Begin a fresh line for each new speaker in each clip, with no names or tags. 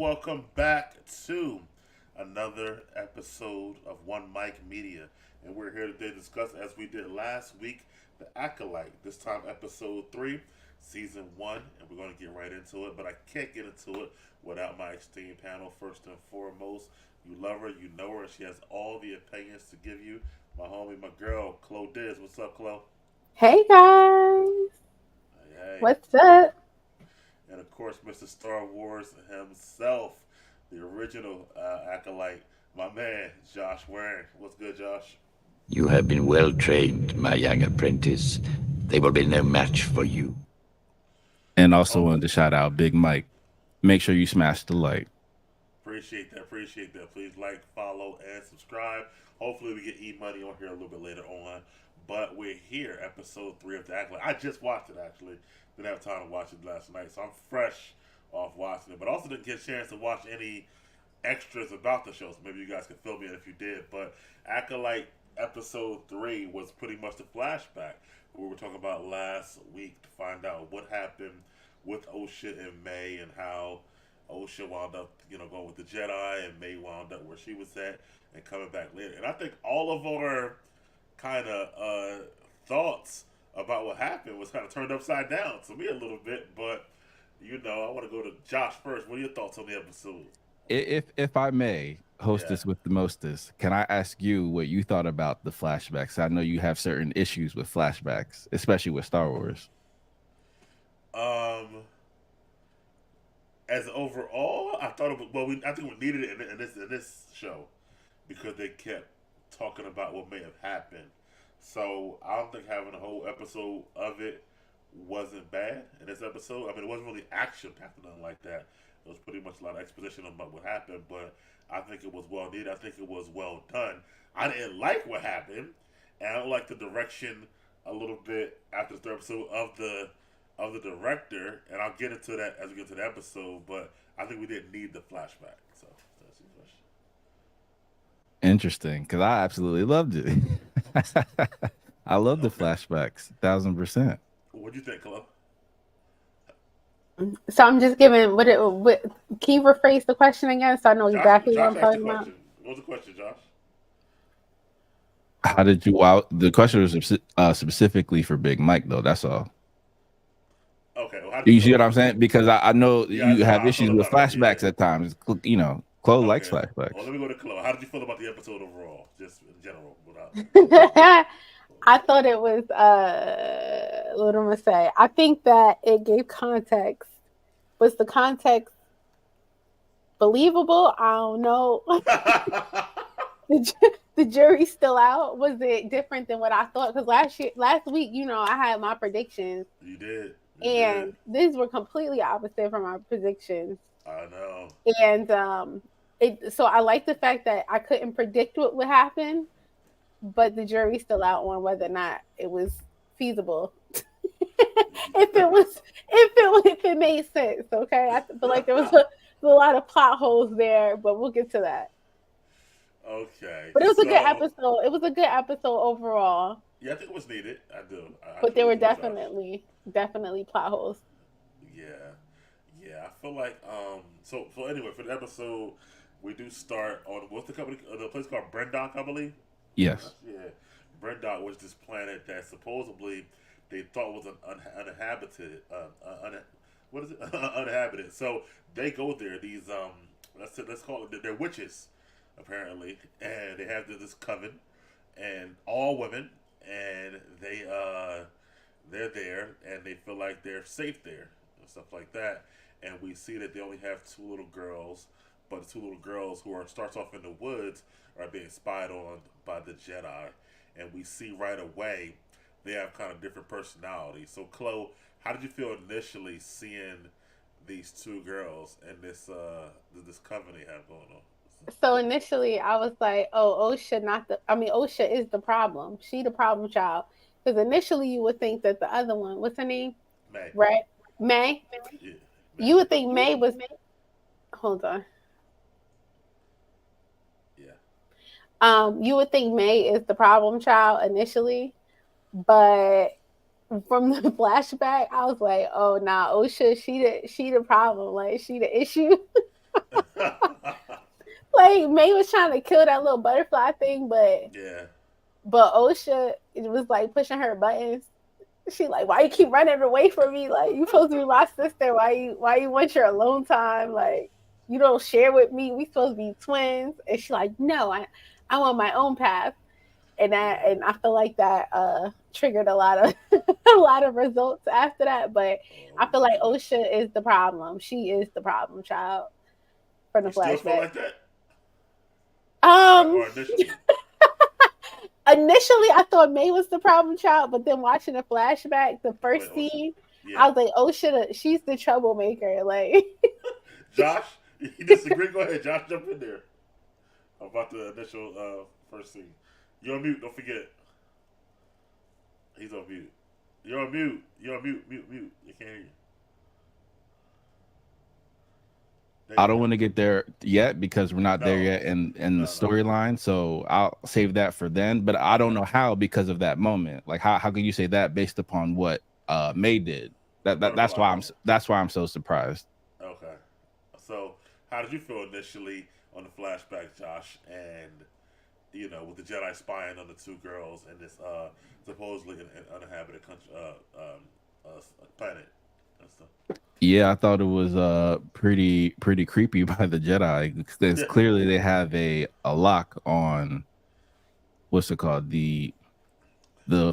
welcome back to another episode of One Mic Media. And we're here today to discuss, as we did last week, The Acolyte. This time, episode 3, season 1. And we're going to get right into it. But I can't get into it without my esteemed panel. First and foremost, you love her, you know her, and she has all the opinions to give you. My homie, my girl, Chloe Diz. What's up, Chloe?
Hey guys,
Hey, hey.
what's up?
And of course, Mr. Star Wars himself, the original acolyte, my man, Josh Waring. What's good, Josh?
You have been well trained, my young apprentice. They will be no match for you.
And also
Oh,
wanted to shout out Big Mike. Make sure you smash the like.
appreciate that. Appreciate that. Please like, follow, and subscribe. Hopefully, we get E Money on here a little bit later on. But we're here, episode 3 of The Acolyte. I just watched it, actually. Didn't have time to watch it last night, so I'm fresh off watching it. But also didn't get a chance to watch any extras about the show, so maybe you guys can fill me in if you did. But Acolyte episode 3 was pretty much the flashback we were talking about last week to find out what happened with Osha and May and how Osha wound up, going with the Jedi and May wound up where she was at and coming back later. And I think all of our kind of thoughts about what happened was kind of turned upside down to me a little bit. But I want to go to Josh first. What are your thoughts on the episode?
If I may,
Yeah.
hostess with the mostest, can I ask you what you thought about the flashbacks? I know you have certain issues with flashbacks, especially with Star Wars.
Um, as overall, I thought it was, well. I think we needed it in this show because they kept talking about what may have happened. So I don't think having a whole episode of it wasn't bad in this episode. I mean, it wasn't really action packed or nothing like that. It was pretty much a lot of exposition about what happened, but I think it was well needed. I think it was well done. I didn't like what happened, and I don't like the direction a little bit after the third episode of the director, and I'll get into that as we get to the episode. But I think we didn't need the flashback. So that's the question.
Interesting, because I absolutely loved it. I love the
Okay,
flashbacks, 1000%.
what do you think, Chloe?
So I'm just giving what can you rephrase the question again so I know
Josh,
exactly what
Josh
I'm
asked the
talking about?
question. What was the question, Josh?
How did you? Wow, the question was specifically for Big Mike, though. That's all.
Okay, well, how did you
You
feel
see what
about
I'm
the?
saying? Because I know
Yeah, I
you
know
have
how I felt
issues with
about it.
flashbacks at times. Chloe likes
Okay. Well,
flashbacks.
let me go to Chloe. How did you feel about the episode overall, just in general? Without.
I thought it was what am I gonna say? I think that it gave context. Was the context believable? I don't know. The jury's still out. Was it different than what I thought? Because last week, I had my predictions,
You did. You did.
and these were completely opposite from my predictions.
I know.
And so I like the fact that I couldn't predict what would happen, but the jury's still out on whether or not it was feasible. If it made sense, okay. I feel like there was a lot of plot holes there, but we'll get to that.
Okay.
But it was a good
So
episode. It was a good episode overall,
yeah, I think it was needed. I do. I
but
agree
there were
with you, Josh.
definitely plot holes.
Yeah. Yeah. I feel like So anyway, for the episode, we do start on what's the company? The place called Brendok, I believe.
Yes.
Yeah. Brendok was this planet that supposedly they thought was uninhabited. What is it? Uninhabited. So they go there. These let's call it they're witches apparently, and they have this coven and all women, and they're there and they feel like they're safe there and stuff like that. And we see that they only have two little girls, but the two little girls who are starts off in the woods are being spied on by the Jedi, and we see right away they have kind of different personalities. So, Chloe, how did you feel initially seeing these two girls and this coven they have going on?
So initially, I was like, "Oh, OSHA not the. I mean, OSHA is the problem. She the problem child." Because initially, you would think that the other one, what's her name,
May,
right? May.
yeah, May,
You would think May was. Hold on.
yeah.
You would think May is the problem child initially, but from the flashback, I was like, "Oh, nah, OSHA, she the problem. Like she the issue." Like May was trying to kill that little butterfly thing,
Yeah.
but OSHA it was like pushing her buttons. She like, why you keep running away from me? Like you supposed to be my sister. Why you want your alone time? Like you don't share with me. We supposed to be twins. And she like, no, I want my own path. And I feel like that triggered a lot of a lot of results after that. But
Oh
I feel like
yeah.
OSHA is the problem. She is the problem child from the
You still feel
flashback.
like that,
Um,
or initially?
initially I thought May was the problem child, but then watching the flashback, the
Wait,
first
Ocean.
scene,
Yeah.
I was like, oh shit, she's the troublemaker. Like,
Josh, you disagree? Go ahead, Josh. Jump in there about the initial first scene. You're on mute. Don't forget. He's on mute. You're on mute. You're on mute. Mute. Mute. You can't hear you. There
I
you
don't
go.
want to get there yet because we're not there
No.
yet in the
No.
storyline. So I'll save that for then. But I don't know how because of that moment. Like how can you say that based upon what May did?
The
That's
butterfly
why
moment.
I'm so surprised.
Okay. So, how did you feel initially on the flashback, Josh? And with the Jedi spying on the two girls in this supposedly an uninhabited country, planet and stuff.
Yeah, I thought it was pretty creepy by the Jedi because clearly they have a lock on what's it called, the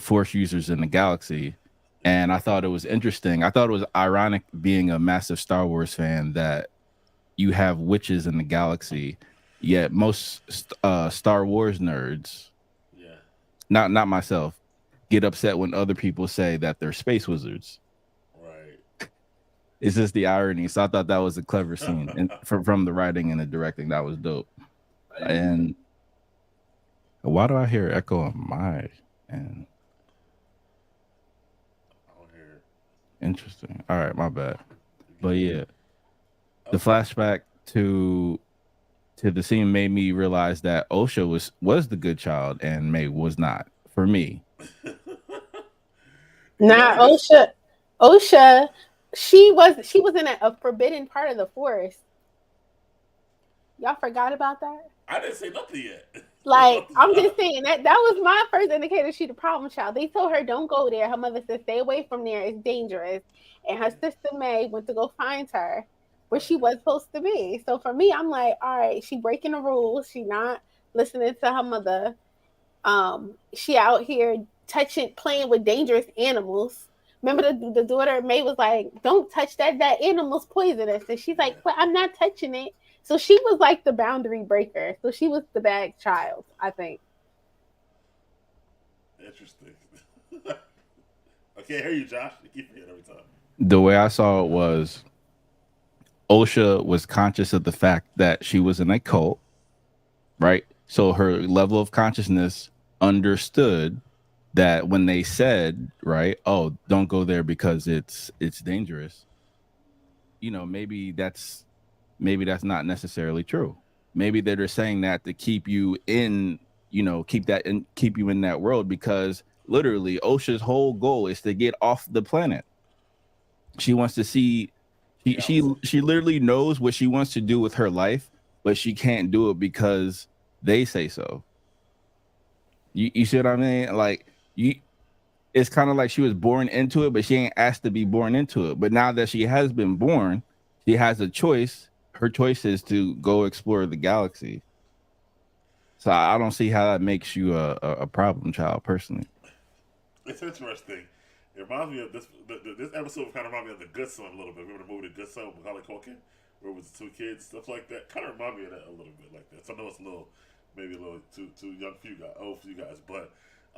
Force users in the galaxy. And I thought it was interesting. I thought it was ironic, being a massive Star Wars fan, that you have witches in the galaxy, yet most Star Wars nerds,
Yeah.
not myself, get upset when other people say that they're space wizards.
Right.
It's just the irony. So I thought that was a clever scene, and from the writing and the directing, that was dope. And why do I hear echo on my end?
I don't hear it.
Interesting. All right, my bad. But yeah, the
Okay.
flashback to the scene made me realize that Osha was the good child and May was not, for me.
not
I just
OSHA. OSHA, she was in a forbidden part of the forest. Y'all forgot about that?
I didn't say nothing yet.
Like, I'm just saying that was my first indicator she the problem child. They told her don't go there. Her mother said stay away from there. It's dangerous. And her sister May went to go find her where she was supposed to be. So for me, I'm like, all right, she breaking the rules. She not listening to her mother. She out here playing with dangerous animals. Remember the daughter May was like, don't touch that. That animal's poisonous. And she's like,
Yeah.
well, I'm not touching it. So she was like the boundary breaker. So she was the bad child, I think.
Interesting. I can't hear you, Josh. You keep hearing every time.
The way I saw it was Osha was conscious of the fact that she was in a cult, right? So her level of consciousness understood that when they said, right, oh, don't go there because it's dangerous, maybe that's not necessarily true. Maybe they're just saying that to keep you in, keep you in that world, because literally Osha's whole goal is to get off the planet. She wants to see, she literally knows what she wants to do with her life, but she can't do it because they say so. You see what I mean? Like, it's kind of like she was born into it, but she ain't asked to be born into it. But now that she has been born, she has a choice. Her choice is to go explore the galaxy. So I don't see how that makes you a problem child, personally.
It's interesting. It reminds me of this episode. Kind of reminds me of the Good Son a little bit. Remember the movie The Good Son with Macaulay Culkin, where it was the two kids, stuff like that. Kind of remind me of that a little bit, like that. So I know it's maybe a little too young for you guys, old for you guys, but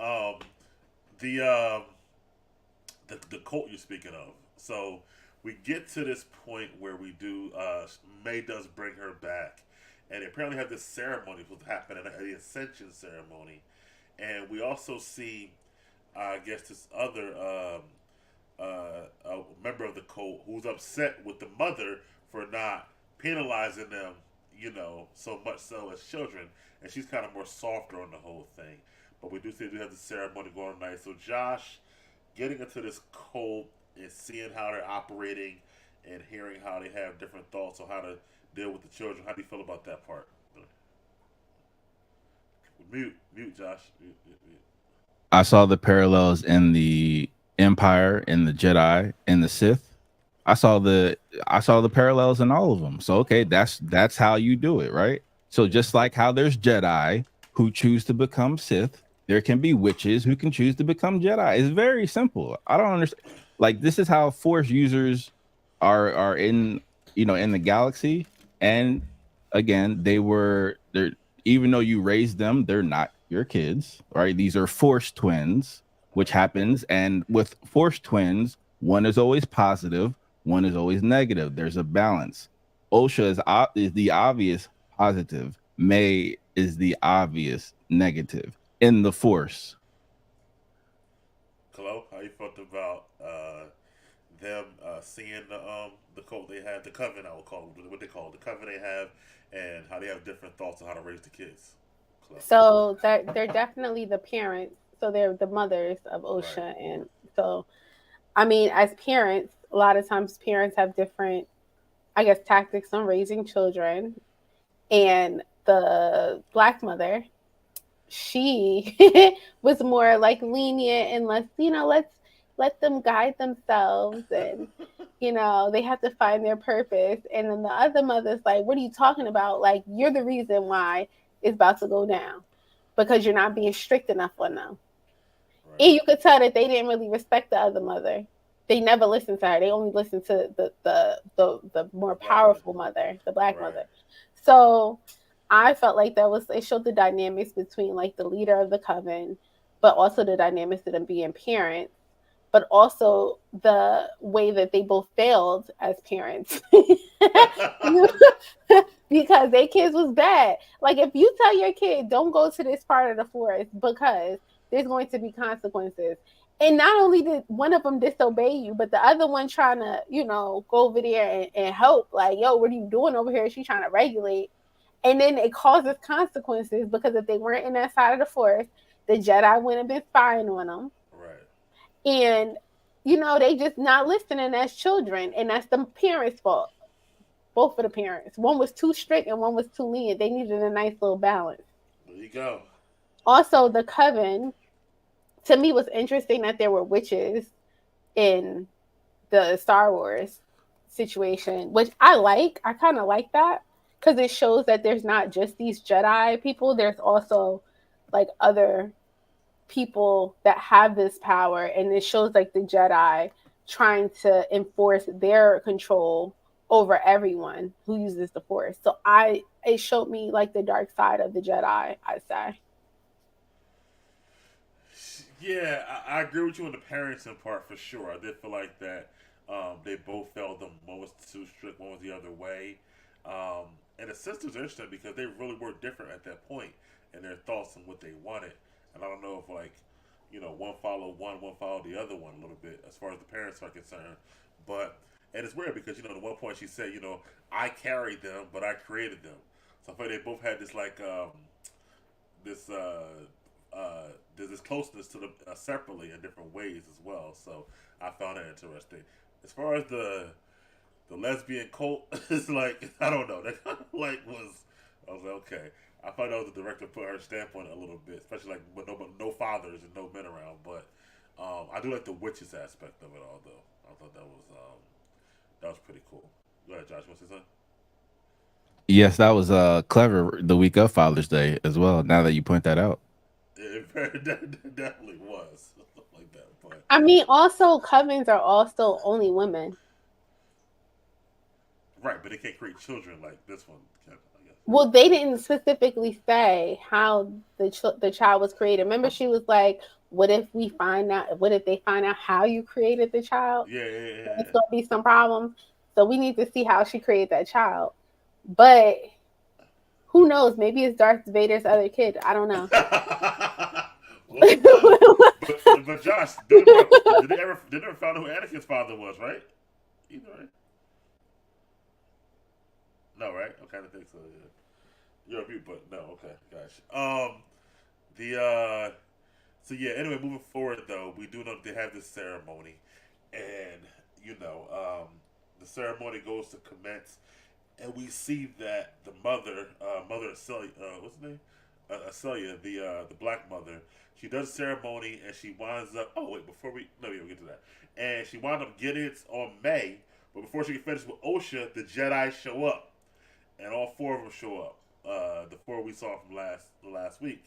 um, the um, the cult you're speaking of. So we get to this point where we do. May does bring her back, and they apparently have this ceremony supposed to happen, the Ascension ceremony, and we also see, I guess, this other member of the cult who's upset with the mother for not penalizing them, so much so as children, and she's kind of more softer on the whole thing. But we do see we have the ceremony going tonight. So Josh, getting into this cult and seeing how they're operating and hearing how they have different thoughts on how to deal with the children. How do you feel about that part? Mute, Josh. Mute.
I saw the parallels in the Empire, in the Jedi, in the Sith. I saw the parallels in all of them. So okay, that's how you do it, right? So just like how there's Jedi who choose to become Sith, there can be witches who can choose to become Jedi. It's very simple. I don't understand. Like this is how Force users are in in the galaxy. And again, they're even though you raised them, they're not your kids, right? These are Force twins, which happens. And with Force twins, one is always positive, one is always negative. There's a balance. Osha is the obvious positive. May is the obvious negative in the Force.
Hello, how you felt about them seeing the cult they have, the coven I would call it, what they call it, the coven they have, and how they have different thoughts on how to raise the kids. Chloe.
So they're definitely the parents. So they're the mothers of
Right.
Osha, and so I mean, as parents, a lot of times parents have different, I guess, tactics on raising children. And the black mother, she was more like lenient and let's let them guide themselves, and they have to find their purpose. And then the other mother's like, what are you talking about? Like, you're the reason why it's about to go down because you're not being strict enough on them.
Right.
And you could tell that they didn't really respect the other mother. They never listened to her. They only listened to the more powerful mother, the black
Right.
mother. So I felt like it showed the dynamics between like the leader of the coven, but also the dynamics of them being parents, but also the way that they both failed as parents. Because their kids was bad. Like if you tell your kid don't go to this part of the forest because there's going to be consequences. And not only did one of them disobey you, but the other one trying to, go over there and help. Like, yo, what are you doing over here? She's trying to regulate. And then it causes consequences because if they weren't in that side of the forest, the Jedi wouldn't have been spying on them.
Right.
And, they just not listening as children. And that's the parents' fault. Both of the parents. One was too strict and one was too lenient. They needed a nice little balance.
There you go.
Also, the coven, to me, was interesting that there were witches in the Star Wars situation, which I like. I kind of like that because it shows that there's not just these Jedi people. There's also like other people that have this power, and it shows like the Jedi trying to enforce their control over everyone who uses the Force. So it showed me like the dark side of the Jedi, I say.
Yeah, I agree with you on the parenting part for sure. I did feel like that they both felt them. One was too strict, one was the other way. And the sisters are interesting because they really were different at that point in their thoughts and what they wanted. And I don't know if one followed one followed the other one a little bit as far as the parents are concerned. But and it's weird because at one point she said, I carried them, but I created them. So I feel like they both had this this there's this closeness to them separately in different ways as well. So I found that interesting. As far as the lesbian cult, it's like I don't know. That kind of I was like, okay. I thought that was the director put her stamp on it a little bit, especially like with no fathers and no men around. But I do like the witches aspect of it all, though. I thought that was pretty cool. Go ahead, Josh. You want to say something?
Yes, that was clever the week of Father's Day as well. Now that you point that out.
It definitely was like that. But
I mean, also covens are also only women.
right, but they can't create children like this one can, I guess.
Well, they didn't specifically say how the child was created. Remember, she was like, "What if we find out? What if they find out how you created the child? It's
Yeah.
gonna be some problems." So we need to see how she created that child. But who knows? Maybe it's Darth Vader's other kid. I don't know.
Well, but Josh, did they ever find out who Anakin's father was? Right? Either right? No, right? Okay, I think so. Yeah. You're a mute, but no. Okay, gosh. The So yeah. Anyway, moving forward though, we do know that they have this ceremony, and the ceremony goes to commence and we see that the mother, Mother Acelia, what's her name? Acelia, the black mother. She does a ceremony, and she winds up. Oh wait, before we no, we don't get to that. And she wound up getting it on May, but before she can finish with Osha, the Jedi show up, and all four of them show up. The four we saw from last week,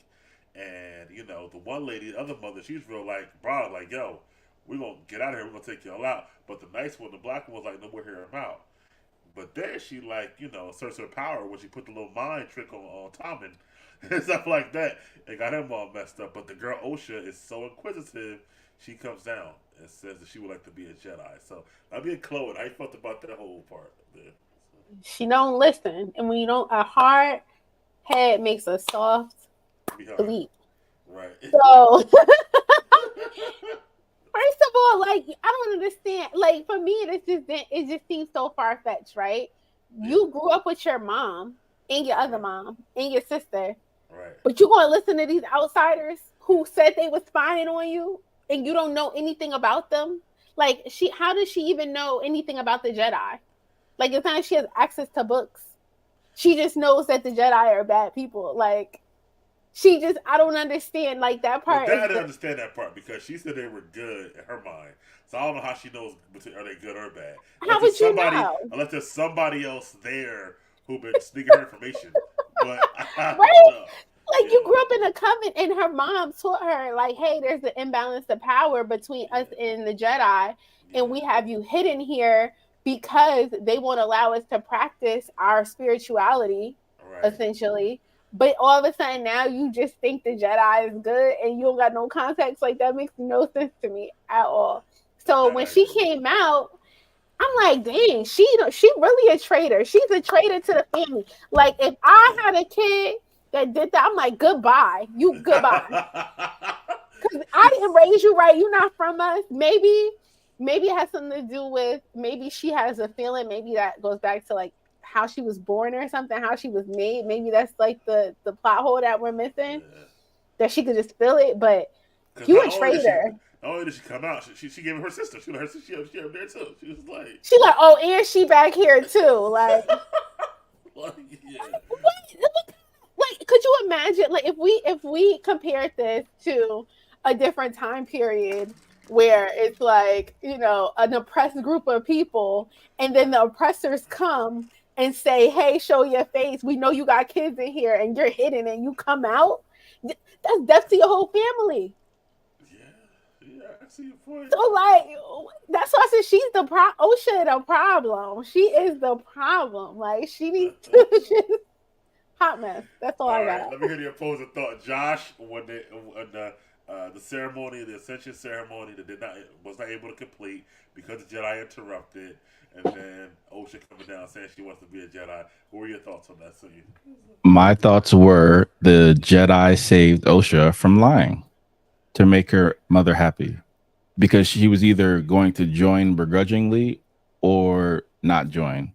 and the one lady, the other mother, she's real like broad, like yo, we're gonna get out of here, we're gonna take y'all out. But the nice one, the black one, was like, no, we're hearing them out. But then she like, asserts her power when she put the little mind trick on Tommen and stuff like that. It got him all messed up. But the girl Osha is so inquisitive, she comes down and says that she would like to be a Jedi. So I mean, Chloe, how you felt about that whole part there?
She don't listen, and when you don't, a hard head makes a soft sleep.
Right.
So. First of all, like I don't understand. Like for me, it just seems so far fetched, right? You grew up with your mom and your other mom and your sister,
right?
But you gonna listen to these outsiders who said they was spying on you, and you don't know anything about them. Like how does she even know anything about the Jedi? Like it's not like she has access to books. She just knows that the Jedi are bad people. Like. I don't understand like that part.
Well, I didn't understand that part because she said they were good in her mind. So I don't know how she knows are they good or bad.
How would you know?
Unless there's somebody else there who been sneaking her information. But
right? Like you grew up in a coven, and her mom taught her like, "Hey, there's an imbalance of power between us and the Jedi, and we have you hidden here because they won't allow us to practice our spirituality, essentially." But all of a sudden now you just think the Jedi is good and you don't got no context. Like that makes no sense to me at all. So when she came out, I'm like, dang, she really a traitor. She's a traitor to the family. Like if I had a kid that did that, I'm like, goodbye. You goodbye. Because I didn't raise you right. You're not from us. Maybe it has something to do with maybe she has a feeling. Maybe that goes back to like how she was born or something, how she was made. Maybe that's like the plot hole that we're missing, that she could just feel it. But you a traitor.
Not only did she come out, she gave her sister. She was there too. She was like,
oh, and she back here too. Like,
like yeah.
Like, could you imagine? Like, if we compared this to a different time period where it's like an oppressed group of people, and then the oppressors come and say, hey, show your face. We know you got kids in here and you're hidden and you come out. That's death to your whole family.
Yeah, I see your point.
So, like, that's why I said she's the Osha the problem. She is the problem. Like, she needs to hot mess. That's all I got.
Let me hear the opposing thought. Josh, when the ceremony, the ascension ceremony that was not able to complete because the Jedi interrupted, and then Osha coming down saying she wants to be a Jedi. What were your thoughts on that scene?
My thoughts were the Jedi saved Osha from lying to make her mother happy, because she was either going to join begrudgingly or not join.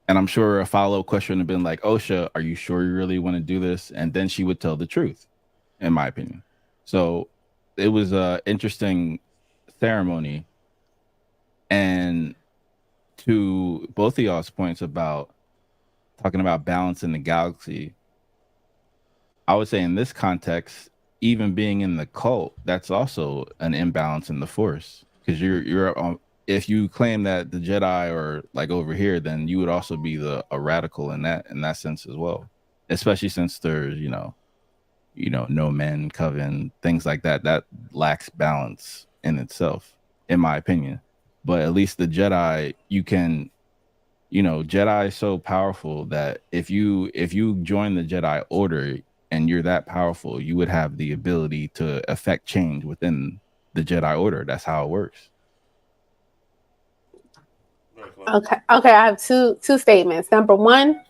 And I'm sure a follow-up question would have been like, Osha, are you sure you really want to do this? And then she would tell the truth, in my opinion. So it was an interesting ceremony. And to both of y'all's points about talking about balance in the galaxy, I would say in this context, even being in the cult, that's also an imbalance in the Force. Because you're if you claim that the Jedi are like over here, then you would also be a radical in that sense as well. Especially since there's no man coven, things like that lacks balance in itself, in my opinion. But at least the Jedi, you can, Jedi is so powerful that if you join the Jedi Order and you're that powerful, you would have the ability to affect change within the Jedi Order. That's how it works.
Okay. I have two statements. Number one,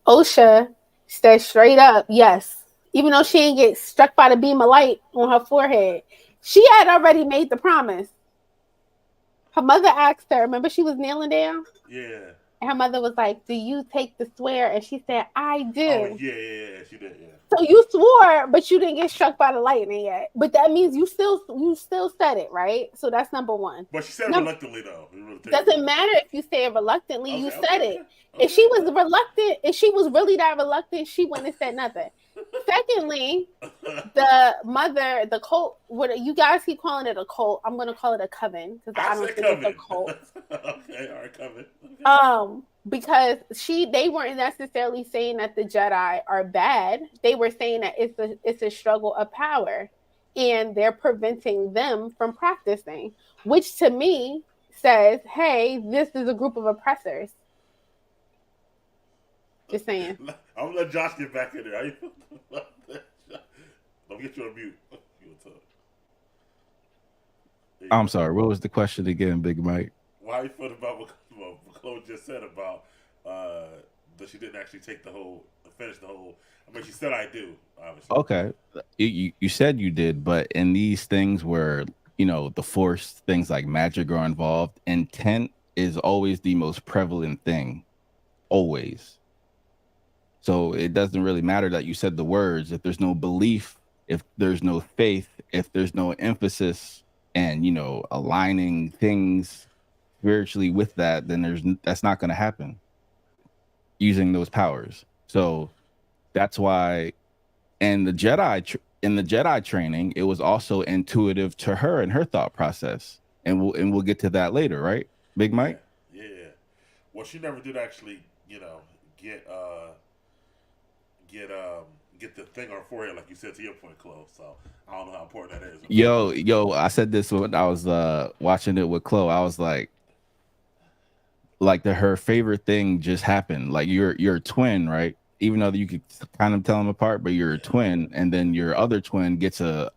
Osha said straight up, yes. Even though she didn't get struck by the beam of light on her forehead, she had already made the promise. Her mother asked her, remember she was kneeling down?
Yeah.
And her mother was like, "Do you take the swear?" And she said, "I
Oh
do."
yeah, she did. Yeah.
So you swore, but you didn't get struck by the lightning yet. But that means you still said it, right? So that's number one.
But she said reluctantly though.
Doesn't matter if you say it reluctantly, you said it. If
Okay.
she was reluctant, if she was really that reluctant, she wouldn't have said nothing. Secondly, the mother, the cult, what you guys keep calling it a cult, I'm gonna call it a coven because I don't think it's a cult.
Okay, all right, coven.
Okay. Because they weren't necessarily saying that the Jedi are bad. They were saying that it's a struggle of power, and they're preventing them from practicing, which to me says, hey, this is a group of oppressors. Just saying.
I'm gonna let Josh get back in there. Don't get you on mute.
I'm sorry. What was the question again, Big Mike?
How you feel about what Chloe just said about that she didn't actually finish the whole? I mean, she said I do. Obviously.
Okay, you said you did, but in these things where the Force, things like magic are involved, intent is always the most prevalent thing, always. So it doesn't really matter that you said the words if there's no belief, if there's no faith, if there's no emphasis, and aligning things spiritually with that, then that's not going to happen using those powers. So that's why, and in the Jedi training, it was also intuitive to her and her thought process, and we'll get to that later, right, Big Mike?
Yeah. Well, she never did actually, get the thing on her forehead like you said to your point, Chloe. So I don't know how important that is.
Yo, I said this when I was watching it with Chloe. I was like her favorite thing just happened. Like you're a twin, right? Even though you could kind of tell them apart, but you're a twin, and then your other twin gets a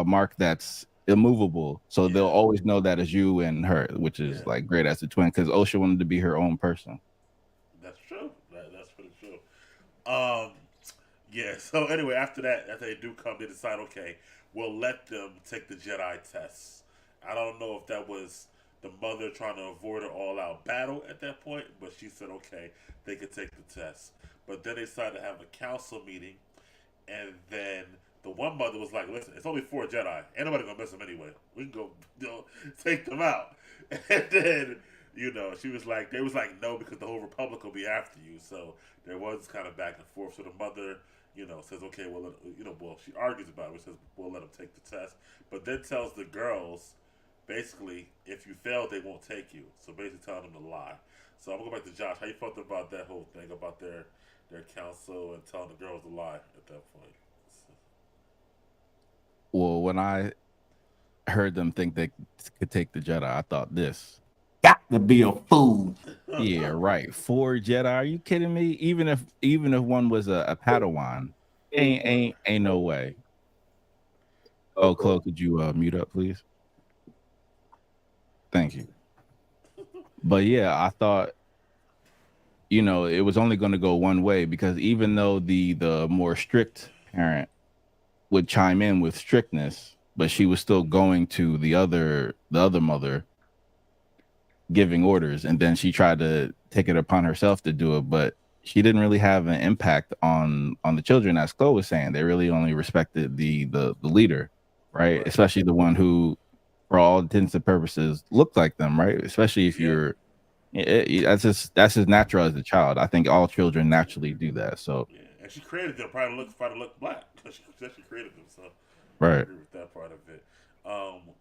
mark that's immovable. So they'll always know that as you and her, which is like great as a twin because Osha wanted to be her own person.
That's true. That's pretty true. Yeah, so anyway, after they do come, they decide, okay, we'll let them take the Jedi tests. I don't know if that was the mother trying to avoid an all-out battle at that point, but she said, okay, they could take the test. But then they decided to have a council meeting, and then the one mother was like, listen, it's only 4 Jedi. Ain't nobody gonna miss them anyway. We can go take them out. And then, she was like, they was like, no, because the whole Republic will be after you. So there was kind of back and forth. So the mother says, okay, well, she argues about it. Says, we'll let them take the test. But then tells the girls, basically, if you fail, they won't take you. So basically telling them to lie. So I'm going to go back to Josh. How you felt about that whole thing, about their counsel and telling the girls to lie at that point?
Well, when I heard them think they could take the Jedi, I thought this. Got to be a fool. Yeah, right. 4 Jedi. Are you kidding me? Even if one was a Padawan, ain't no way. Oh, Chloe, could you mute up, please? Thank you. But yeah, I thought, it was only going to go one way because even though the more strict parent would chime in with strictness, but she was still going to the other mother giving orders, and then she tried to take it upon herself to do it, but she didn't really have an impact on the children, as Chloe was saying. They really only respected the leader, right? Especially the one who, for all intents and purposes, looked like them, right? Especially if you're that's just natural as a child. I think all children naturally do that. So
and she created them probably look black. She created them, so
right.
I agree with that part of it.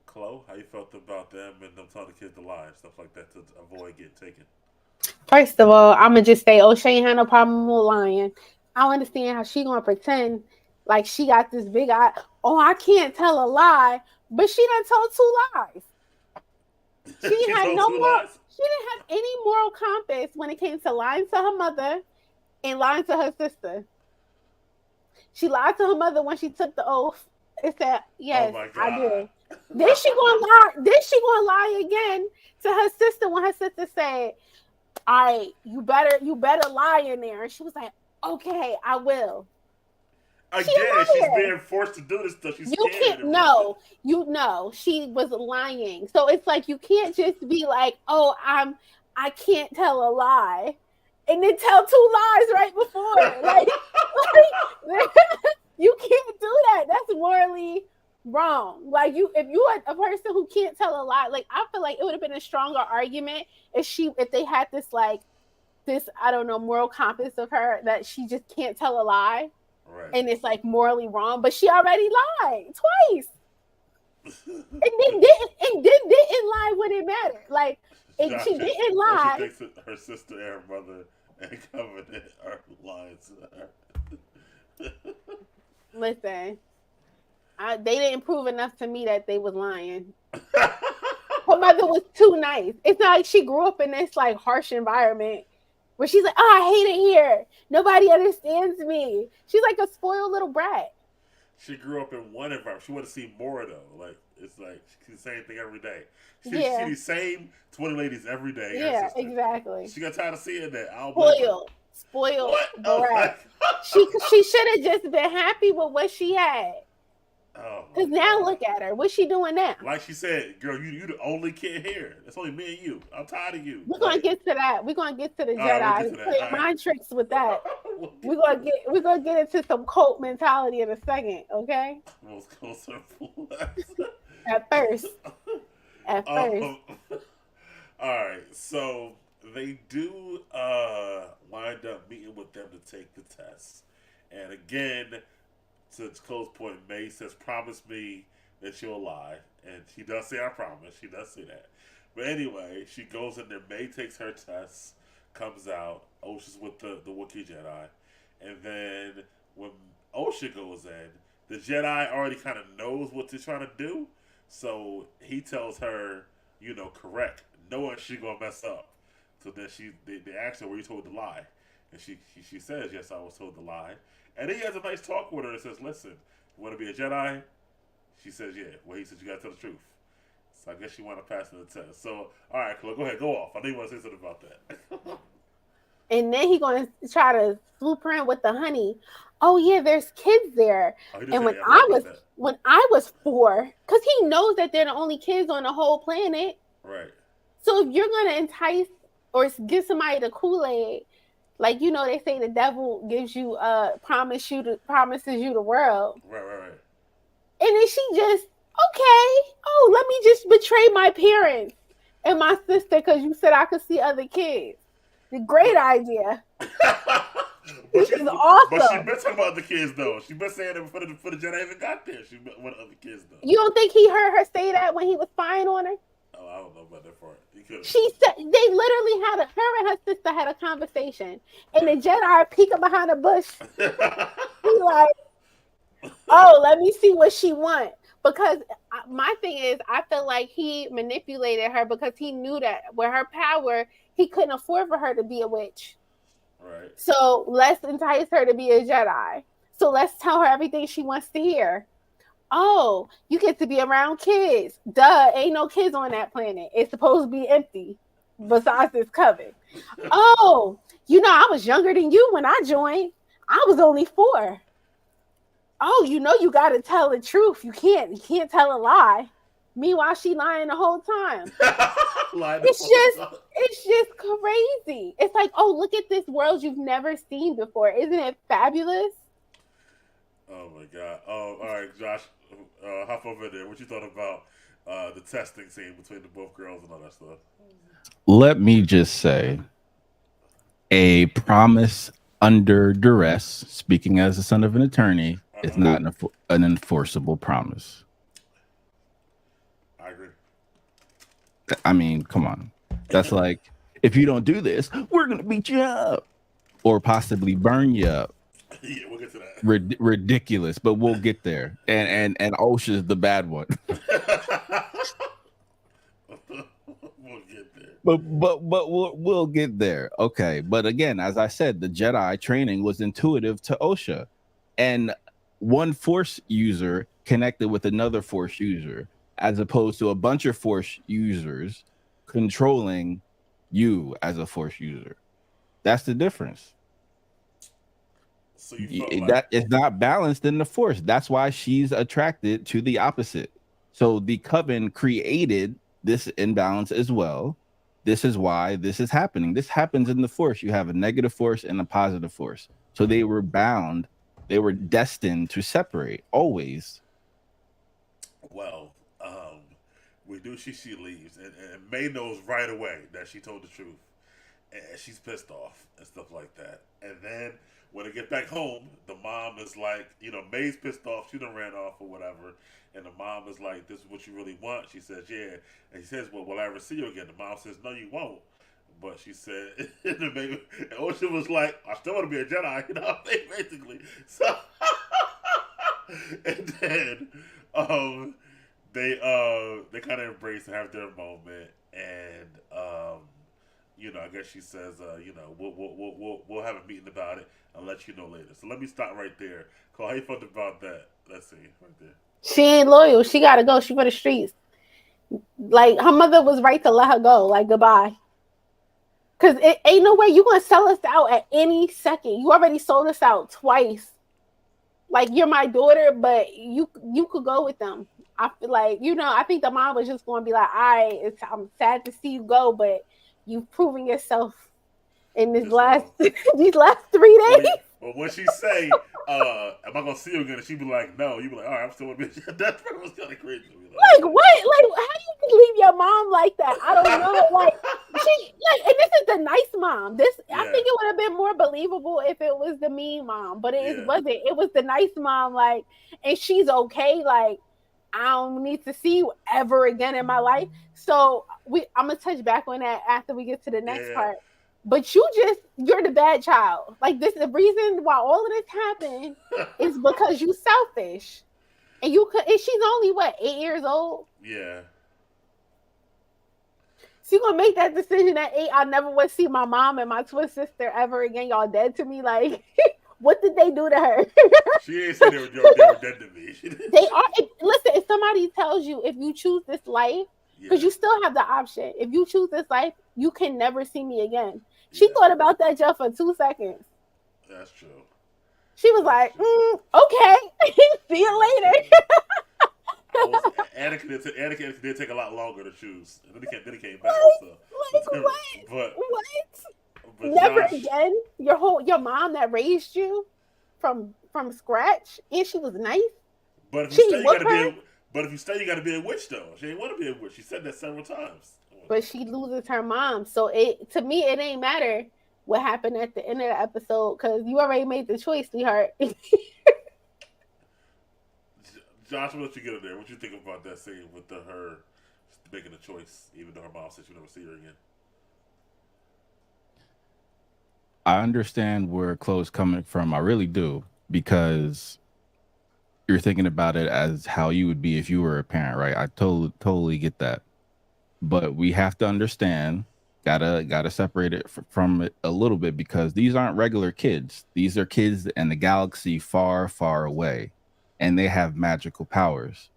Chloe, how you felt about them and them telling the kids to lie and stuff like that to avoid getting taken?
First of all, I'm gonna just say, she ain't had no problem with lying. I don't understand how she gonna pretend like she got this big eye. Oh, I can't tell a lie, but she done told 2 lies. She had no more. She didn't have any moral compass when it came to lying to her mother and lying to her sister. She lied to her mother when she took the oath. It said, yes, I do. Then she gonna lie. Then she gonna lie again to her sister when her sister said, all right, you better lie in there. And she was like, okay, I will.
Again, she's being forced to do this stuff. She's
you
scared.
Can't, she was lying. So it's like, you can't just be like, oh, I can't tell a lie, and then tell two lies right before. Like you can't do that. That's morally wrong. Like if you are a person who can't tell a lie, like I feel like it would have been a stronger argument if they had this I don't know moral compass of her that she just can't tell a lie,
Right.
and it's like morally wrong. But she already lied twice, and then didn't lie when it mattered. Like she didn't lie.
She thinks her sister and her mother and Covenant are lying to her.
Listen, they didn't prove enough to me that they was lying. Her mother was too nice. It's not like she grew up in this like harsh environment where she's like, "Oh, I hate it here. Nobody understands me." She's like a spoiled little brat.
She grew up in one environment. She want to see more though. Like it's like the same thing every day. She see the same 20 ladies every day.
Yeah, exactly.
She got tired of seeing that.
Spoiled brat. She should have just been happy with what she had. Because now look at her. What's she doing now?
Like she said, girl, you the only kid here. It's only me and you. I'm tired of you.
We're gonna get to that. We're gonna get to the Jedi. Play mind tricks with that. We're gonna get into some cult mentality in a second, okay?
Most closer
At first.
All right, so they do wind up meeting with them to take the test. And again, to Chloe's point, May says, "Promise me that you'll lie." And she does say, "I promise." She does say that. But anyway, she goes in there. May takes her test, comes out. Osha's with the Wookiee Jedi. And then when Osha goes in, the Jedi already kind of knows what they're trying to do. So he tells her, correct, knowing she's going to mess up. So then they ask her, "Were you told to lie?" And she says, "Yes, I was told to lie." And then he has a nice talk with her and says, "Listen, you want to be a Jedi?" She says, "Yeah." Well, he says, "You got to tell the truth." So I guess she want to pass the test. So, all right, Chloe, go ahead. Go off. I know you want to say something about that.
And then he's going to try to swoop her in with the honey. Oh, yeah, there's kids there. And when I was 4, because he knows that they're the only kids on the whole planet.
Right.
So if you're going to entice or give somebody the Kool-Aid, like, they say the devil gives you, promises you the world.
Right.
And then she just, okay, let me just betray my parents and my sister because you said I could see other kids. The great idea. This is awesome.
But she been talking about the kids, though. She been saying it before the Jedi even got there. She been with other kids, though.
You don't think he heard her say that when he was spying on her?
Oh, I don't know about that part.
She said they literally her and her sister had a conversation, and the Jedi peeking behind a bush. He's like, "Oh, let me see what she want." Because my thing is, I feel like he manipulated her because he knew that with her power, he couldn't afford for her to be a witch.
Right.
So let's entice her to be a Jedi. So let's tell her everything she wants to hear. Oh, you get to be around kids. Duh, ain't no kids on that planet. It's supposed to be empty besides this coven. Oh, I was younger than you when I joined. I was only 4. Oh, you got to tell the truth. You can't tell a lie. Meanwhile, she lying the whole time. It's just crazy. It's like, oh, look at this world you've never seen before. Isn't it fabulous?
Oh my God. Oh, all right, Josh, hop over there. What you thought about the testing scene between the both girls and all that stuff?
Let me just say, a promise under duress, speaking as the son of an attorney, is not an enforceable promise.
I agree.
I mean, come on. That's like, if you don't do this, we're going to beat you up or possibly burn you up.
Yeah, we'll get to that.
Ridiculous, but we'll get there. And Osha's the bad one.
We'll get there.
But we'll get there. Okay, but again, as I said, the Jedi training was intuitive to Osha, and one Force user connected with another Force user, as opposed to a bunch of Force users controlling you as a Force user. That's the difference.
So
that is not balanced in the Force. That's why she's attracted to the opposite. So the coven created this imbalance as well, this is why this is happening. This happens in the Force. You have a negative force and a positive force. So they were bound. They were destined to separate always.
Well, we do she leaves, and May knows right away that she told the truth, and she's pissed off and stuff like that. And then when they get back home, the mom is like, May's pissed off. She done ran off or whatever. And the mom is like, "This is what you really want." She says, "Yeah." And he says, "Well, will I ever see you again?" The mom says, "No, you won't." But she said, and Ocean was like, "I still want to be a Jedi," basically. So, and then, they kind of embrace and have their moment, and I guess she says, we'll have a meeting about it. I'll let you know later. So let me stop right there. Cole, how you felt about that? Let's see, right there.
She ain't loyal. She gotta go. She for the streets. Like her mother was right to let her go. Like goodbye. Cause it ain't no way you gonna sell us out at any second. You already sold us out twice. Like you're my daughter, but you could go with them. I feel like I think the mom was just gonna be like, all right, I'm sad to see you go, but you've proven yourself in this last these last 3 days.
Well, what she say? Am I gonna see you again? And she be like, "No." You be like, "All right, I'm still a bitch." That was kind of crazy.
Like what? Like how do you leave your mom like that? I don't know. Like and this is the nice mom. I think it would have been more believable if it was the mean mom, but it wasn't. It was the nice mom. Like, and she's okay. Like, I don't need to see you ever again in my life. So I'm gonna touch back on that after we get to the next part. But you're the bad child. Like this, the reason why all of this happened is because you selfish. And she's only 8 years old?
Yeah.
So you gonna make that decision at 8? I never would see my mom and my twin sister ever again. Y'all dead to me. Like, what did they do to her?
She ain't say they were dead to me.
They are. Listen, if somebody tells you if you choose this life, because you still have the option. If you choose this life, you can never see me again. She thought about that just for 2 seconds.
That's true.
She was like, okay, see you later.
Anakin did take a lot longer to choose. And then he came back.
What? Never Josh, again. Your mom that raised you from scratch, and she was nice.
But if you stay, you gotta be a witch though. She didn't want to be a witch. She said that several times.
But she loses her mom, so to me it ain't matter what happened at the end of the episode because you already made the choice, sweetheart.
Josh, what did you get up there? What you think about that scene with her making a choice, even though her mom said she'll never see her again?
I understand where Chloe's coming from. I really do, because you're thinking about it as how you would be if you were a parent, right? I totally get that. But we have to understand, gotta separate it from it a little bit, because these aren't regular kids. These are kids in the galaxy far, far away, and they have magical powers.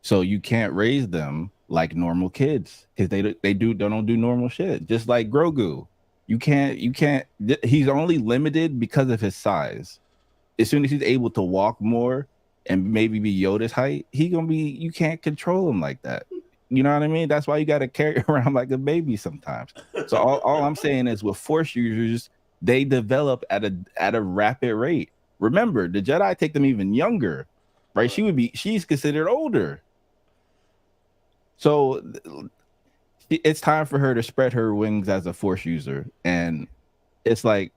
So you can't raise them like normal kids because they don't do normal shit. Just like Grogu, you can't. He's only limited because of his size. As soon as he's able to walk more and maybe be Yoda's height, you can't control him like that. You know what I mean? That's why you got to carry around like a baby sometimes. So all I'm saying is with Force users, they develop at a rapid rate. Remember, the Jedi take them even younger, right? She's considered older. So it's time for her to spread her wings as a Force user. And it's like,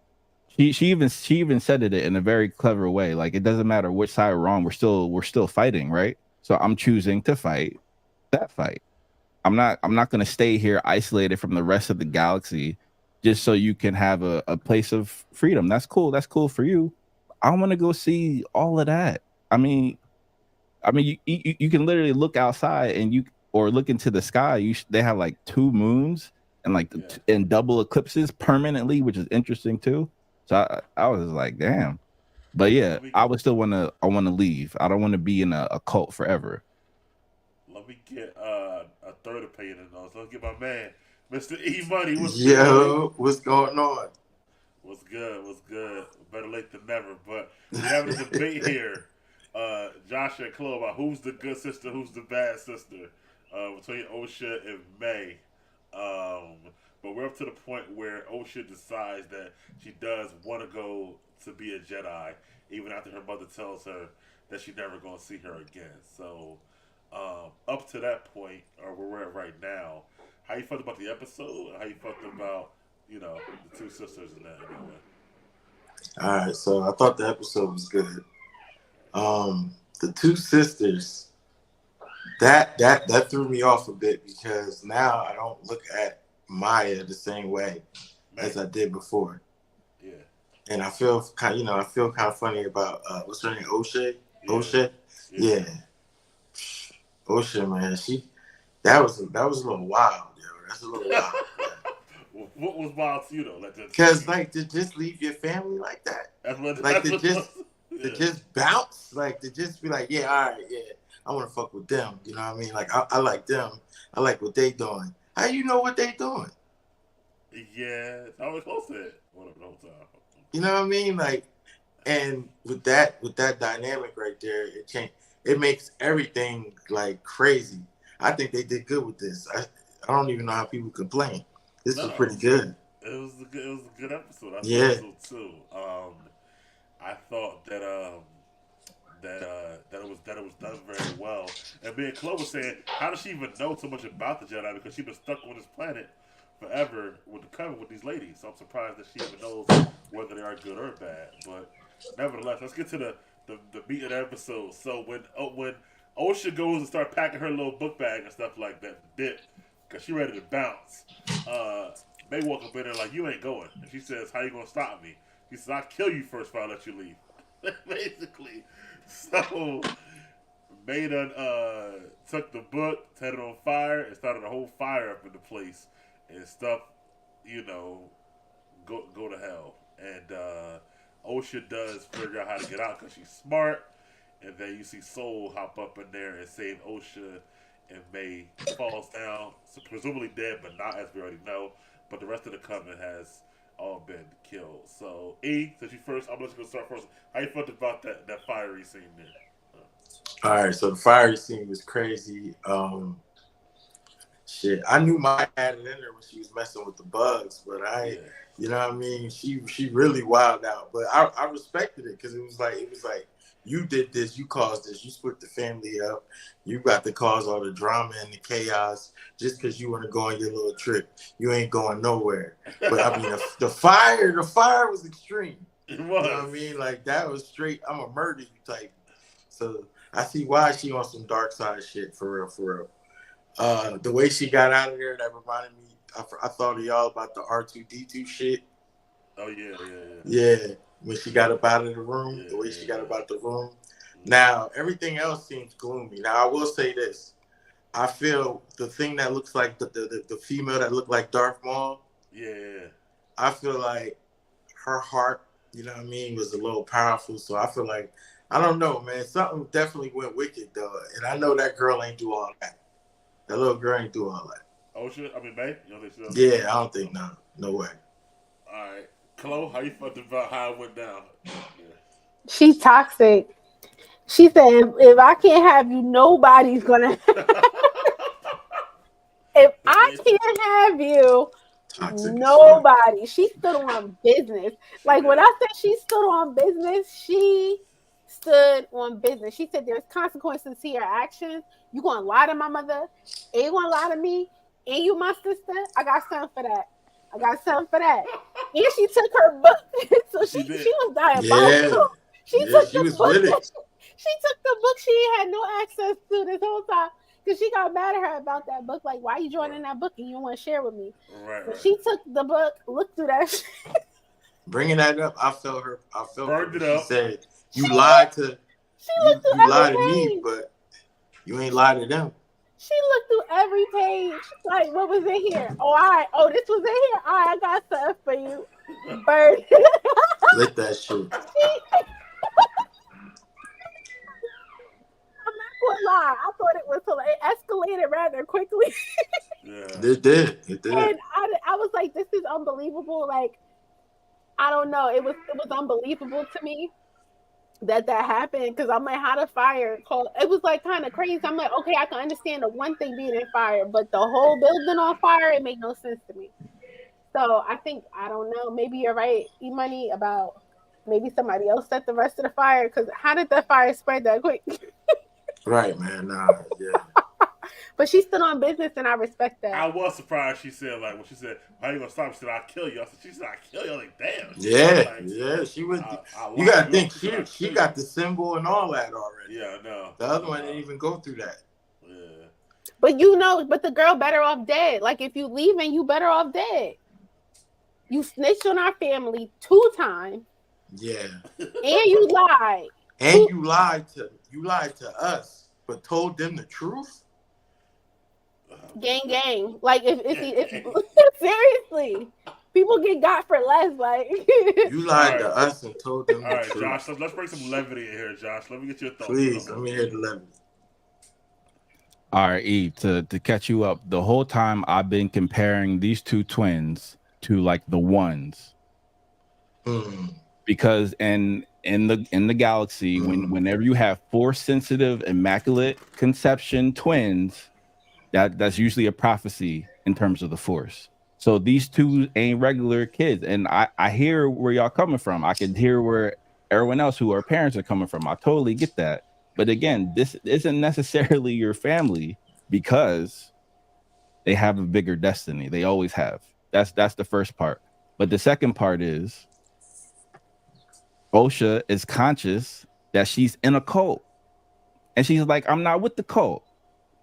she even said it in a very clever way. Like, it doesn't matter which side we're on, we're still fighting, right? So I'm choosing to fight that fight. I'm not going to stay here isolated from the rest of the galaxy just so you can have a place of freedom. That's cool. That's cool for you. I want to go see all of that. I mean, you can literally look outside or look into the sky. They have like 2 moons and double eclipses permanently, which is interesting too. So I was like, damn. But yeah, I would still want to leave. I don't want to be in a cult forever.
Let me get a third opinion in those. Let's get my man, Mr. E Money.
What's going on?
What's good? Better late than never. But we're having a debate here, Josh and Chloe, about who's the good sister, who's the bad sister, between Osha and May. But we're up to the point where Osha decides that she does want to go to be a Jedi, even after her mother tells her that she's never going to see her again. So, up to that point, or where we're at right now, how you felt about the episode? How you felt about, the two sisters in that way?
All right, so I thought the episode was good. The two sisters, that threw me off a bit because now I don't look at Maya the same way as I did before.
Yeah.
And I feel kind of funny about what's her name, O'Shea.
Yeah.
O'Shea, yeah. O'Shea, man, that was a little wild, yo. That's a little wild.
What was wild to you though?
Because to just leave your family like that, to just bounce, to just be like, yeah, all right, yeah, I want to fuck with them. You know what I mean? Like I like them. I like what they doing. How you know what they doing?
Yeah, I was close to it. Whatever, the whole time.
You know what I mean? And with that dynamic right there, it makes everything crazy. I think they did good with this. I don't even know how people complain. This was pretty good.
It was a good episode. I thought so too. I thought that it was done very well. And me and Chloe was saying, how does she even know so much about the Jedi? Because she's been stuck on this planet forever with the coven with these ladies. So I'm surprised that she even knows whether they are good or bad. But nevertheless, let's get to the meat of the episode. So when Osha goes and start packing her little book bag and stuff like that, dip, because she ready to bounce. May walk up in there like, you ain't going. And she says, how you going to stop me? He says, I'll kill you first before I let you leave. Basically. So, May done took the book, set it on fire, and started a whole fire up in the place. And stuff, go to hell. And Osha does figure out how to get out because she's smart. And then you see Soul hop up in there and save Osha. And May falls down, so presumably dead, but not, as we already know. But the rest of the covenant has all been killed. So, since you first, I'm just going to start first. How you felt about that fiery scene there?
All right, so the fiery scene was crazy. Shit, I knew Maya had it in her when she was messing with the bugs, but you know what I mean? She really wilded out. But I respected it because it was like, you did this, you caused this, you split the family up, you got to cause all the drama and the chaos just because you want to go on your little trip. You ain't going nowhere. But I mean, the fire was extreme.
It was.
You know what I mean? That was straight, I'm a murder you type. So I see why she on some dark side shit, for real. The way she got out of there, that reminded me, I thought of y'all about the R2-D2 shit.
Oh, yeah.
Yeah. When she got up out of the room, the way she got up out the room. Now, everything else seems gloomy. Now, I will say this. I feel the thing that looks like the female that looked like Darth Maul.
Yeah.
I feel like her heart, you know what I mean, was a little powerful. So I feel like, I don't know, man. Something definitely went wicked, though. And I know that girl ain't do all that. That little girl ain't do all that.
Oh, shit? I mean, May? You don't think so?
Yeah, I don't think, no way.
All right. Chloe, how you felt about how it went down? Yeah.
She's toxic. She said, if I can't have you, nobody's gonna. If I can't have you,
Toxic
nobody. She stood on business. When I said she stood on business, she stood on business. She said there's consequences to your actions. You gonna lie to my mother, and you gonna lie to me, and you my sister. I got something for that. And she took her book. So she was diabolical.
Yeah.
She took the
was
book.
with it.
She took the book she had no access to this whole time because she got mad at her about that book. Like, why you joining that book and you don't want to share with me?
Right.
She took the book, looked through that shit.
Bringing that up, I felt her.
Burned it
She
up.
said, "You lied to.
You
lied to me, but you ain't lied to them."
She looked through every page. Like, what was in here? Oh, all right. Oh, this was in here. All right, I got something for you. Bird.
Lit that shit.
I'm not gonna lie. I thought it was it escalated rather quickly.
Yeah. It did.
And I was like, this is unbelievable. Like, I don't know. It was unbelievable to me. that happened, because I'm like, how the fire called? It was like kind of crazy. I'm like, okay, I can understand the one thing being in fire, but the whole building on fire, it made no sense to me. So I think, I don't know. Maybe you're right, E Money, about maybe somebody else set the rest of the fire. Because how did the fire spread that quick?
Right, man. Nah, yeah.
But she's still on business, and I respect that.
I was surprised she said, like, when she said, "How you gonna stop?" She said, "I'll kill you." She said, "I'll kill you." I'm like, damn.
Yeah,
Like,
yeah. She was.
I
You gotta think
She said,
she got the symbol and all that already.
Yeah, no.
The other one didn't even go through that.
Yeah.
But the girl better off dead. Like, if you leaving, you better off dead. You snitched on our family 2 times.
Yeah.
And you lied.
And you lied to us, but told them the truth.
Gang. Like, if seriously, people get got for less. Like,
you lied to us and told them.
All right,
truth.
Josh. Let's bring some levity in here, Josh. Let me get your thoughts.
Please, let me hear the levity.
All right, E, to catch you up, the whole time I've been comparing these two twins to like the ones. Because in the galaxy, whenever you have force sensitive, immaculate conception twins, that's usually a prophecy in terms of the force. So these two ain't regular kids, and I hear where y'all coming from. I can hear where everyone else who are parents are coming from. I totally get that. But again, this isn't necessarily your family because they have a bigger destiny. They always have. That's the first part. But the second part is Osha is conscious that she's in a cult. And she's like, I'm not with the cult.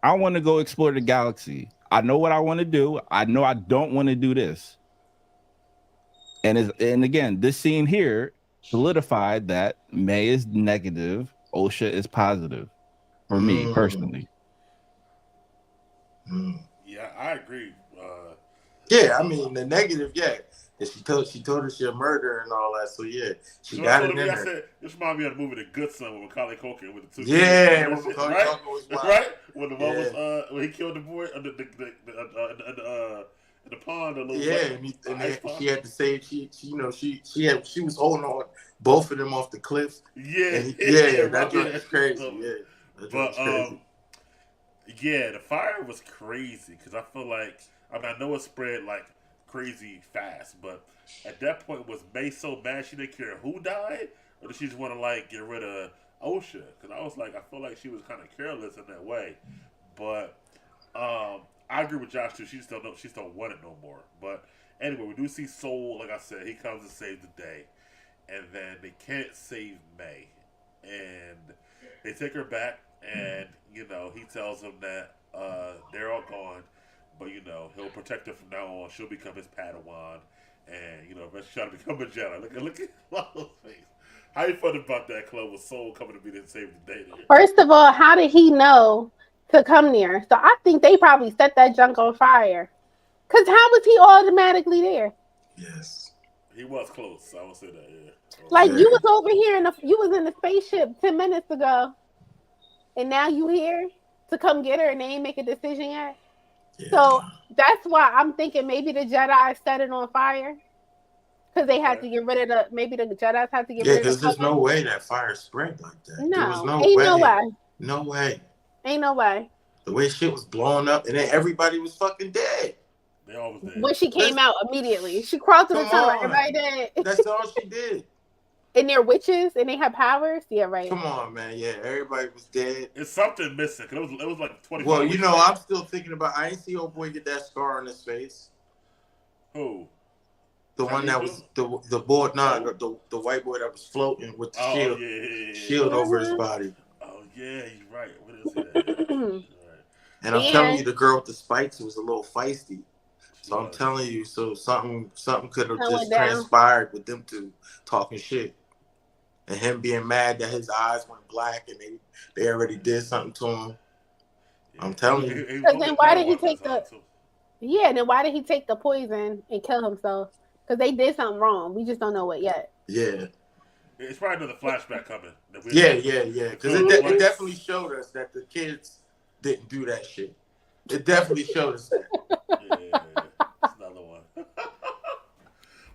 I want to go explore the galaxy. I know what I want to do. I know I don't want to do this. And again, this scene here solidified that May is negative, Osha is positive for me personally.
Yeah, I agree.
Yeah, I mean the negative, yeah. She told her she a murderer and all that. So yeah, she got it in there.
I said, this reminds me of the movie The Good Son with Macaulay Culkin with the two.
Yeah, when Macaulay Culkin was wild.
Right? When the one was when he killed the boy in the pond.
She had to say she was holding on both of them off the cliffs.
Yeah,
that's crazy. Yeah,
but yeah, the fire was crazy because I feel like I know it spread like crazy fast, but at that point was May so mad she didn't care who died, or did she just want to like get rid of Osha? Because I was like, I feel like she was kind of careless in that way. But I agree with Josh too. She just don't want it no more. But anyway, we do see Soul. Like I said, he comes to save the day, and then they can't save May, and they take her back, and he tells them that they're all gone. But he'll protect her from now on. She'll become his Padawan, and eventually try to become a Jedi. Look at Lalo's face. How you feel about that, club with Soul coming to be there to save the day?
First of all, how did he know to come near? So I think they probably set that junk on fire. Cause how was he automatically there?
Yes,
he was close. I would say that. Yeah.
Like you was over here you was in the spaceship 10 minutes ago, and now you here to come get her, and they ain't make a decision yet. Yeah. So that's why I'm thinking maybe the Jedi set it on fire because they had to get rid of maybe the Jedi's had to get rid of.
Yeah, because there's no way that fire spread like that.
No,
there was no
ain't
way.
no way.
No way.
Ain't no way.
The way shit was blowing up, and then everybody was fucking dead.
They all was dead.
When she came out immediately, she crawled to the tunnel. Everybody dead.
That's all she did.
And they're witches, and they have powers. Yeah, right.
Come on, man. Yeah, everybody was dead.
It's something missing. It was like 20.
Well, I'm still thinking about. I ain't see old boy get that scar on his face.
Who?
The one that was the boy, the white boy that was floating with the shield over his body.
Oh yeah, you're right. What is it? Right.
And I'm telling you, the girl with the spikes was a little feisty. So I'm telling you, so something could have just transpired with them two talking shit. And him being mad that his eyes went black and they already did something to him. Yeah. I'm telling you.
Because then why did he take then why did he take the poison and kill himself? Because they did something wrong. We just don't know what yet.
Yeah.
It's probably another flashback coming.
Yeah. Because it definitely showed us that the kids didn't do that shit. It definitely showed us that.
Yeah. It's another one.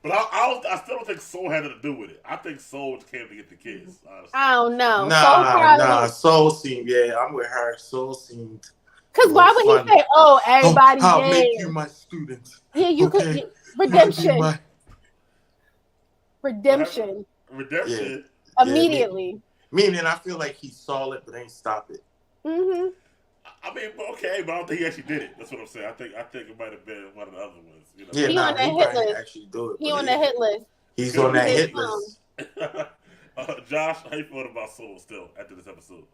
But I still don't think Soul had nothing to do with it. I think Soul came to get the kids. Honestly,
I don't know.
Nah. Soul seemed, I'm with her. Soul seemed a
Because
little
why would
funny.
he say, "Oh, everybody
I'll
dead"?
make you my student.
Yeah, you
Okay?
could redemption,
You could
redemption
redemption.
immediately.
Meaning, I feel like he saw it, but ain't stop it.
Mm-hmm.
I mean, okay, but I don't think he actually did it. That's what I'm saying. I think it might have been one of the other ones. You know?
Yeah,
He on that
he
hit
probably
list.
actually do it.
He on that hit list.
He's on that hit list.
Josh, how you feeling about Soul still after this episode?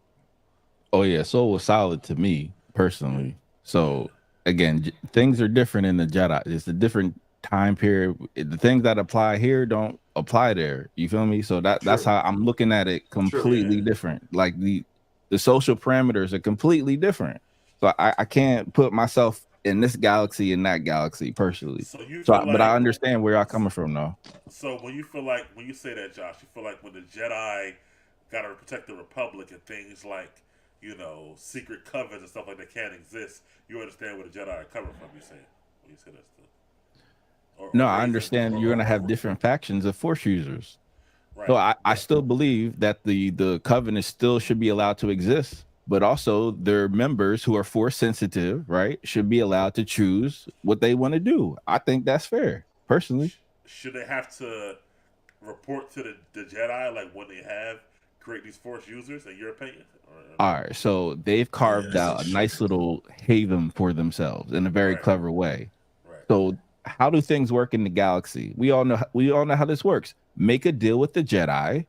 Oh yeah, Soul was solid to me personally. So again, things are different in the Jedi. It's a different time period. The things that apply here don't apply there. You feel me? So that's how I'm looking at it. Completely different. Like the social parameters are completely different. So I can't put myself in this galaxy and that galaxy personally. But I understand where y'all coming from though.
So when you say that, Josh, you feel like when the Jedi gotta protect the Republic and things like, secret covens and stuff like that can't exist, you understand where the Jedi are coming from, you saying when you say that stuff.
No, I understand you're gonna have different factions of Force users. Right. So I still believe that the Covenant still should be allowed to exist, but also their members who are Force sensitive, right, should be allowed to choose what they want to do. I think that's fair, personally.
Should they have to report to the Jedi like when they create these Force users, in your opinion?
All right, so they've carved out a nice little haven for themselves in a very clever way. Right. So how do things work in the galaxy? We all know how this works. Make a deal with the Jedi,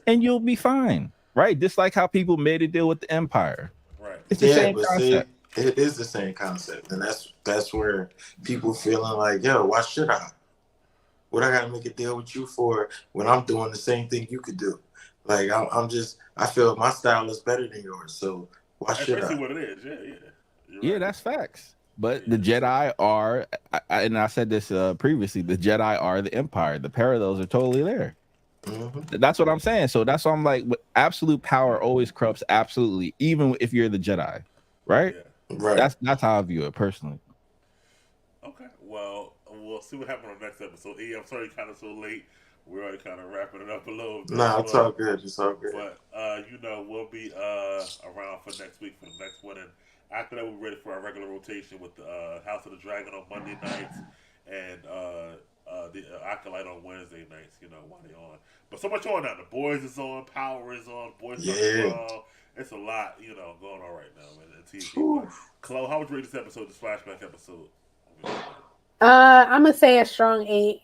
and you'll be fine, right? Just like how people made a deal with the Empire.
Right.
It's the same concept. It is the same concept, and that's where people feeling like, yo, why should I? What I gotta make a deal with you for when I'm doing the same thing you could do? Like I feel my style is better than yours, so why should I?
What it is,
Yeah, that's facts. But the Jedi are, and I said this previously, the Jedi are the Empire. The parallels are totally there. Mm-hmm. That's what I'm saying. So that's why I'm like, absolute power always corrupts absolutely, even if you're the Jedi, right?
Yeah.
Right.
That's how I view it personally.
Okay. Well, we'll see what happens on the next episode. I'm sorry, kind of so late. We're already kind of wrapping it up a little bit.
No, it's all good. It's all good.
But we'll be around for next week for the next one, and after that, we're ready for our regular rotation with the House of the Dragon on Monday nights and the Acolyte on Wednesday nights. While they're on. But so much on now. The Boys is on. Power is on. Boys on. It's a lot, going on right now in TV. Chloe, how would you rate this episode? This flashback episode?
I'm gonna say a strong 8.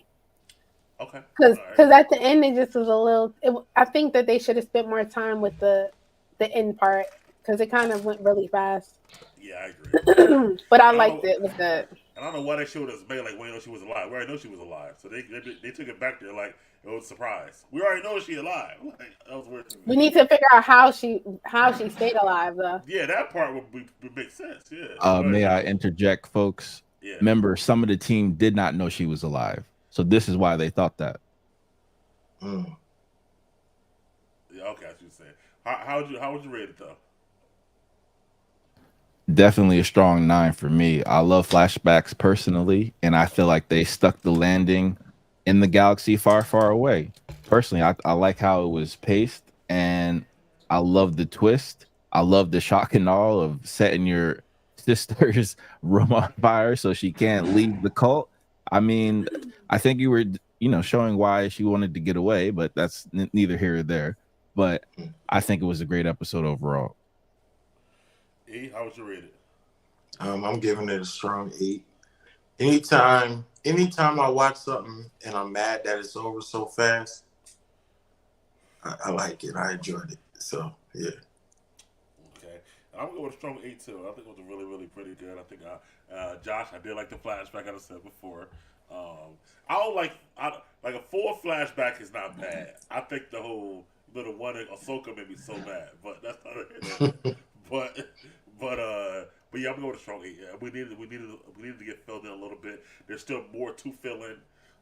Okay.
Because at the end it just was a little. I think that they should have spent more time with the end part because it kind of went really fast.
Yeah, I agree.
But I liked it. It was good.
I don't know why they showed us May like we didn't know she was alive. We already know she was alive, so they took it back there like it was a surprise. We already know she's alive. Like, that was weird.
We need to figure out how she stayed alive though.
Yeah, that part would make sense. Yeah.
May I interject, folks? Yeah. Remember, some of the team did not know she was alive, so this is why they thought that.
Yeah, okay, I see what you're saying. How would you rate it though?
Definitely a strong 9 for me. I love flashbacks personally, and I feel like they stuck the landing in the galaxy far, far away. Personally, I like how it was paced, and I love the twist. I love the shock and awe of setting your sister's room on fire so she can't leave the cult. I mean, I think you were, showing why she wanted to get away, but that's neither here or there. But I think it was a great episode overall.
How would you rate it?
I'm giving it a strong 8. Anytime I watch something and I'm mad that it's over so fast, I like it. I enjoyed it. So yeah.
Okay, I'm gonna go with a strong 8 too. I think it was really, really pretty good. I think Josh, I did like the flashback. I said before. I don't like a full flashback is not bad. I think the whole little one in Ahsoka made me so mad, but that's not it. But yeah, I'm going with a strong 8. Yeah, we needed to get filled in a little bit. There's still more to fill in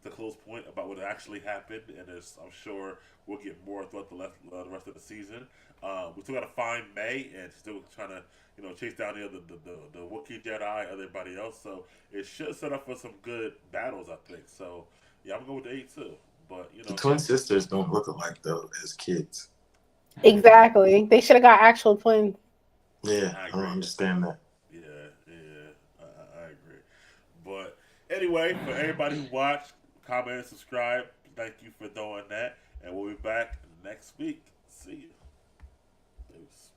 to Close Point about what actually happened, and I'm sure we'll get more throughout the rest of the season. We still got to find May, and still trying to chase down the Wookiee Jedi, everybody else. So it should set up for some good battles, I think. So Yeah, I'm going to go with 8 too. But you know,
the twin sisters don't look alike though as kids.
Exactly. They should have got actual twins.
Yeah, I don't understand that.
Yeah, I agree. But anyway, for everybody who watched, comment, and subscribe, thank you for doing that. And we'll be back next week. See you. Peace.